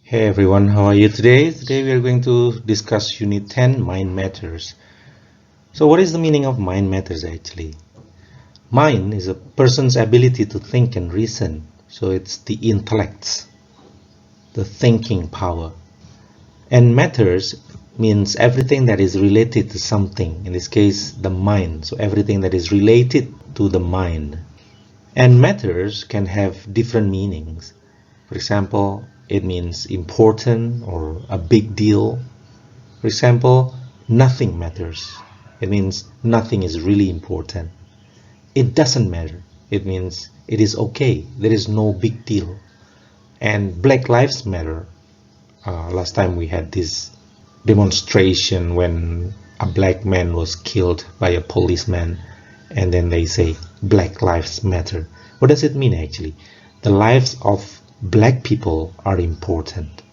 Hey everyone, how are you today? Today we are going to discuss Unit 10, Mind Matters. So what is the meaning of mind matters actually? Mind is a person's ability to think and reason. So it's the intellect, the thinking power. And matters means everything that is related to something, in this case the mind. So everything that is related to the mind. And matters can have different meanings. For example, it means important or a big deal. For example, nothing matters. It means nothing is really important. It doesn't matter. It means it is okay. There is no big deal. And Black Lives Matter. Last time we had this demonstration when a black man was killed by a policeman, and then they say Black Lives Matter. What does it mean actually? The lives of black people are important.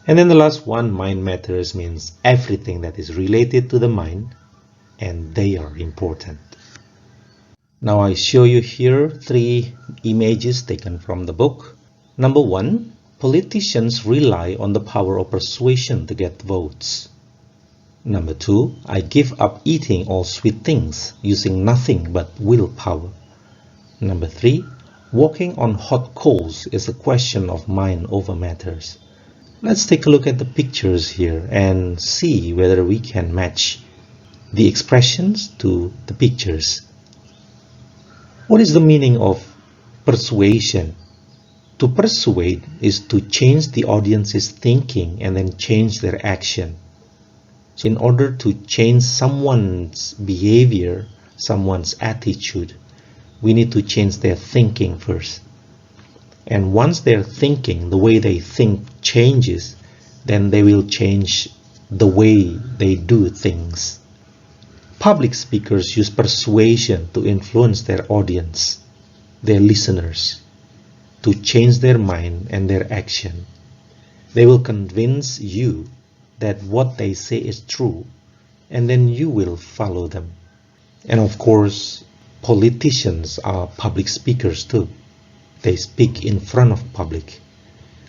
And then the last one, mind matters, means everything that is related to the mind, and they are important. Now I show you here 3 images taken from the book. Number 1, politicians rely on the power of persuasion to get votes. Number 2, I give up eating all sweet things using nothing but willpower. Number 3, walking on hot coals is a question of mind over matters. Let's take a look at the pictures here and see whether we can match the expressions to the pictures. What is the meaning of persuasion? To persuade is to change the audience's thinking and then change their action. So in order to change someone's behavior, someone's attitude, we need to change their thinking first. And once their thinking, the way they think changes, then they will change the way they do things. Public speakers use persuasion to influence their audience, their listeners, to change their mind and their action. They will convince you that what they say is true, and then you will follow them. And of course, politicians are public speakers too. They speak in front of public.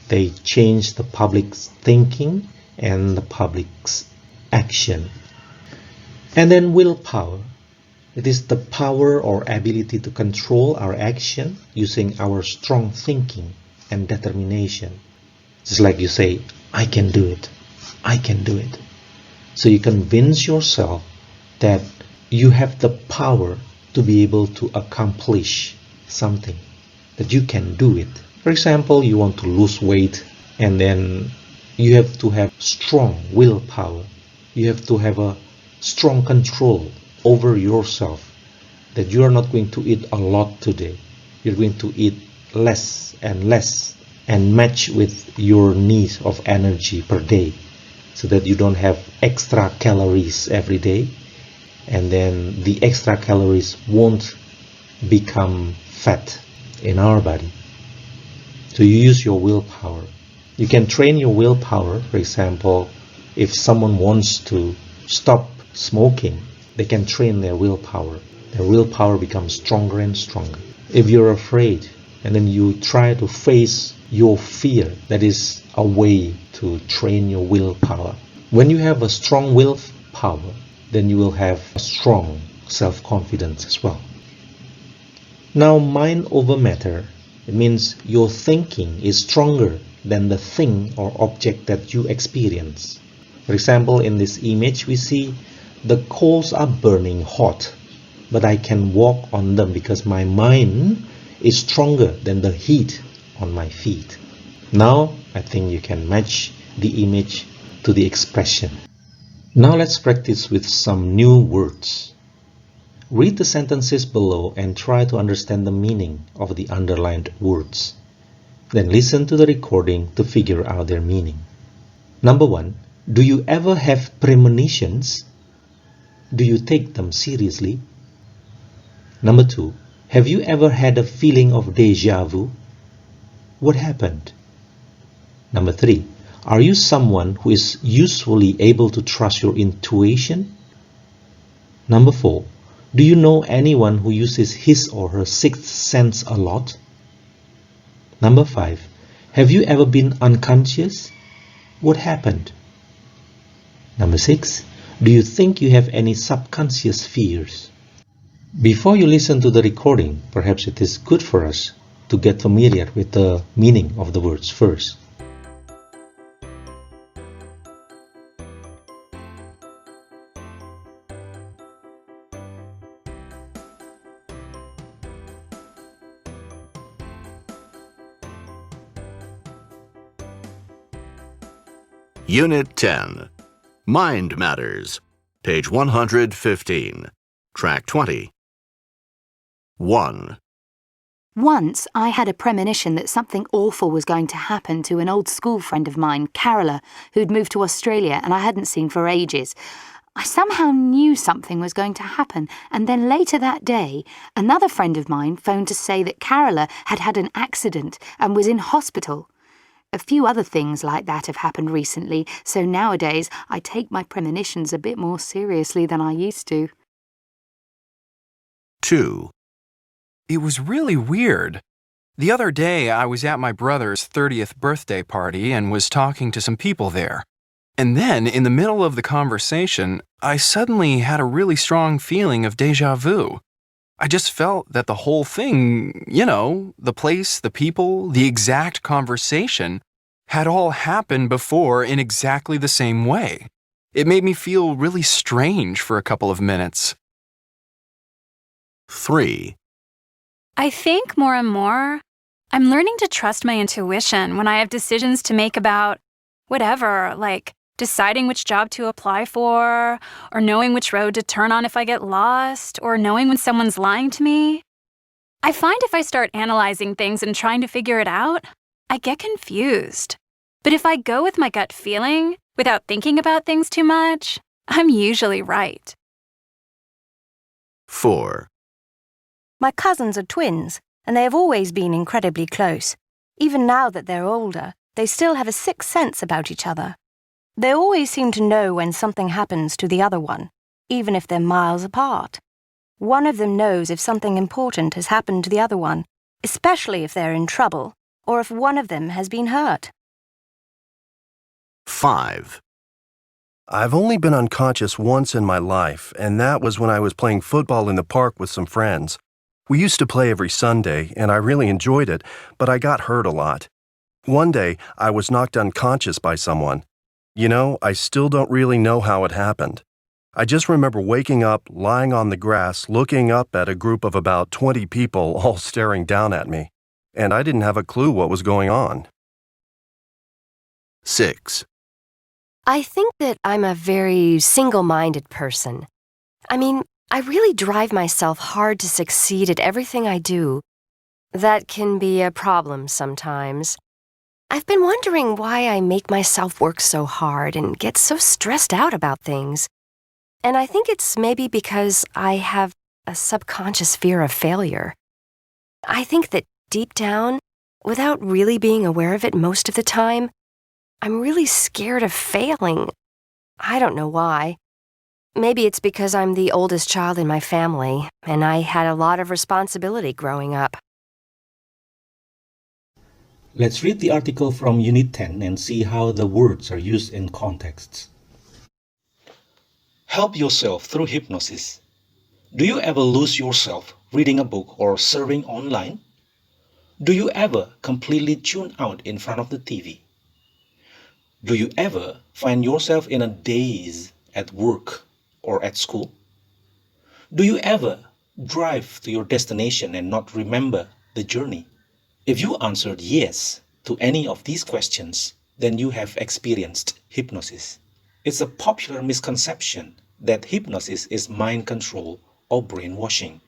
They change the public's thinking and the public's action. And then willpower. It is the power or ability to control our action using our strong thinking and determination. Just like you say, I can do it. I can do it. So you convince yourself that you have the power to be able to accomplish something, that you can do it. For example, you want to lose weight, and then you have to have strong willpower. You have to have a strong control over yourself, that you are not going to eat a lot today. You're going to eat less and less and match with your need of energy per day, so that you don't have extra calories every day, and then the extra calories won't become fat in our body. So you use your willpower. You can train your willpower. For example, if someone wants to stop smoking, they can train their willpower. Their willpower becomes stronger and stronger. If you're afraid and then you try to face your fear, that is a way to train your willpower. When you have a strong willpower, then you will have a strong self-confidence as well. Now, mind over matter, it means your thinking is stronger than the thing or object that you experience. For example, in this image, we see the coals are burning hot, but I can walk on them because my mind is stronger than the heat on my feet. Now, I think you can match the image to the expression. Now let's practice with some new words. Read the sentences below and try to understand the meaning of the underlined words. Then listen to the recording to figure out their meaning. Number 1, do you ever have premonitions? Do you take them seriously? Number 2, have you ever had a feeling of déjà vu? What happened? Number 3, are you someone who is usually able to trust your intuition? Number 4, do you know anyone who uses his or her sixth sense a lot? Number 5, have you ever been unconscious? What happened? Number 6. Do you think you have any subconscious fears? Before you listen to the recording, perhaps it is good for us to get familiar with the meaning of the words first. Unit 10. Mind Matters. Page 115. Track 20. 1. Once I had a premonition that something awful was going to happen to an old school friend of mine, Carola, who'd moved to Australia and I hadn't seen for ages. I somehow knew something was going to happen, and then later that day, another friend of mine phoned to say that Carola had had an accident and was in hospital. A few other things like that have happened recently, so nowadays I take my premonitions a bit more seriously than I used to. 2. It was really weird. The other day, I was at my brother's 30th birthday party and was talking to some people there. And then, in the middle of the conversation, I suddenly had a really strong feeling of déjà vu. I just felt that the whole thing, the place, the people, the exact conversation, had all happened before in exactly the same way. It made me feel really strange for a couple of minutes. 3. I think more and more, I'm learning to trust my intuition when I have decisions to make about whatever, like deciding which job to apply for, or knowing which road to turn on if I get lost, or knowing when someone's lying to me. I find if I start analyzing things and trying to figure it out, I get confused. But if I go with my gut feeling, without thinking about things too much, I'm usually right. 4. My cousins are twins, and they have always been incredibly close. Even now that they're older, they still have a sixth sense about each other. They always seem to know when something happens to the other one, even if they're miles apart. One of them knows if something important has happened to the other one, especially if they're in trouble, or if one of them has been hurt. 5. I've only been unconscious once in my life, and that was when I was playing football in the park with some friends. We used to play every Sunday, and I really enjoyed it, but I got hurt a lot. One day, I was knocked unconscious by someone. I still don't really know how it happened. I just remember waking up, lying on the grass, looking up at a group of about 20 people all staring down at me, and I didn't have a clue what was going on. 6. I think that I'm a very single-minded person. I really drive myself hard to succeed at everything I do. That can be a problem sometimes. I've been wondering why I make myself work so hard and get so stressed out about things. And I think it's maybe because I have a subconscious fear of failure. I think that deep down, without really being aware of it most of the time, I'm really scared of failing. I don't know why. Maybe it's because I'm the oldest child in my family, and I had a lot of responsibility growing up. Let's read the article from Unit 10 and see how the words are used in contexts. Help yourself through hypnosis. Do you ever lose yourself reading a book or surfing online? Do you ever completely tune out in front of the TV? Do you ever find yourself in a daze at work or at school? Do you ever drive to your destination and not remember the journey? If you answered yes to any of these questions, then you have experienced hypnosis. It's a popular misconception that hypnosis is mind control or brainwashing.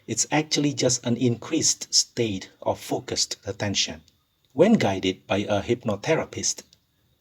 It's actually just an increased state of focused attention. When guided by a hypnotherapist,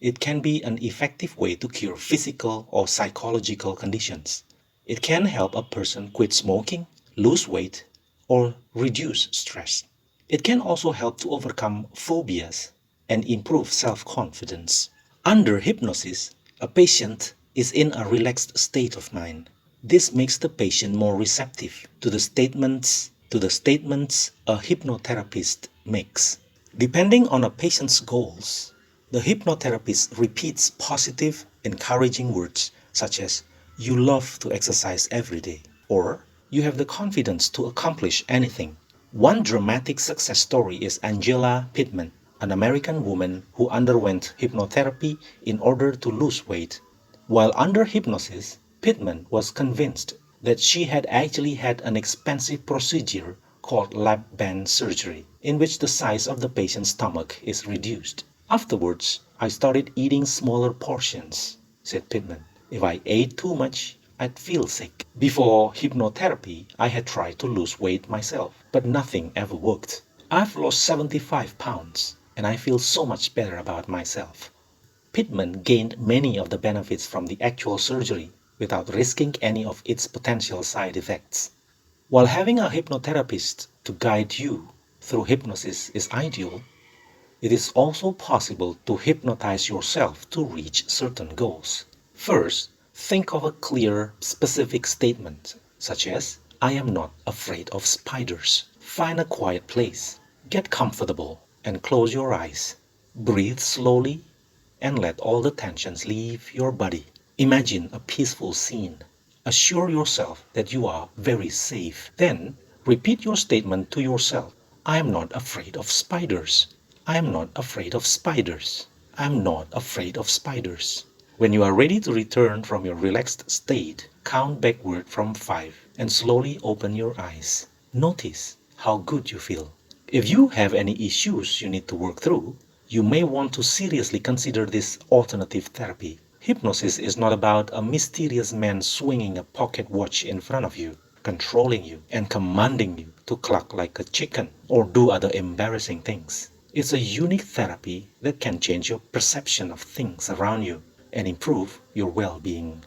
it can be an effective way to cure physical or psychological conditions. It can help a person quit smoking, lose weight, or reduce stress. It can also help to overcome phobias and improve self-confidence. Under hypnosis, a patient is in a relaxed state of mind. This makes the patient more receptive to the statements a hypnotherapist makes. Depending on a patient's goals, The hypnotherapist repeats positive, encouraging words such as, "You love to exercise every day," or "You have the confidence to accomplish anything." One dramatic success story is Angela Pittman, an American woman who underwent hypnotherapy in order to lose weight. While under hypnosis, Pittman was convinced that she had actually had an expensive procedure called lap band surgery, in which the size of the patient's stomach is reduced. "Afterwards, I started eating smaller portions," said Pittman. "If I ate too much, I'd feel sick. Before hypnotherapy, I had tried to lose weight myself, but nothing ever worked. I've lost 75 pounds, and I feel so much better about myself." Pittman gained many of the benefits from the actual surgery without risking any of its potential side effects. While having a hypnotherapist to guide you through hypnosis is ideal, it is also possible to hypnotize yourself to reach certain goals. First, think of a clear, specific statement, such as, "I am not afraid of spiders." Find a quiet place, get comfortable, and close your eyes. Breathe slowly and let all the tensions leave your body. Imagine a peaceful scene. Assure yourself that you are very safe. Then, repeat your statement to yourself. "I am not afraid of spiders. I am not afraid of spiders. I am not afraid of spiders." When you are ready to return from your relaxed state, count backward from 5 and slowly open your eyes. Notice how good you feel. If you have any issues you need to work through, you may want to seriously consider this alternative therapy. Hypnosis is not about a mysterious man swinging a pocket watch in front of you, controlling you, and commanding you to cluck like a chicken or do other embarrassing things. It's a unique therapy that can change your perception of things around you and improve your well-being.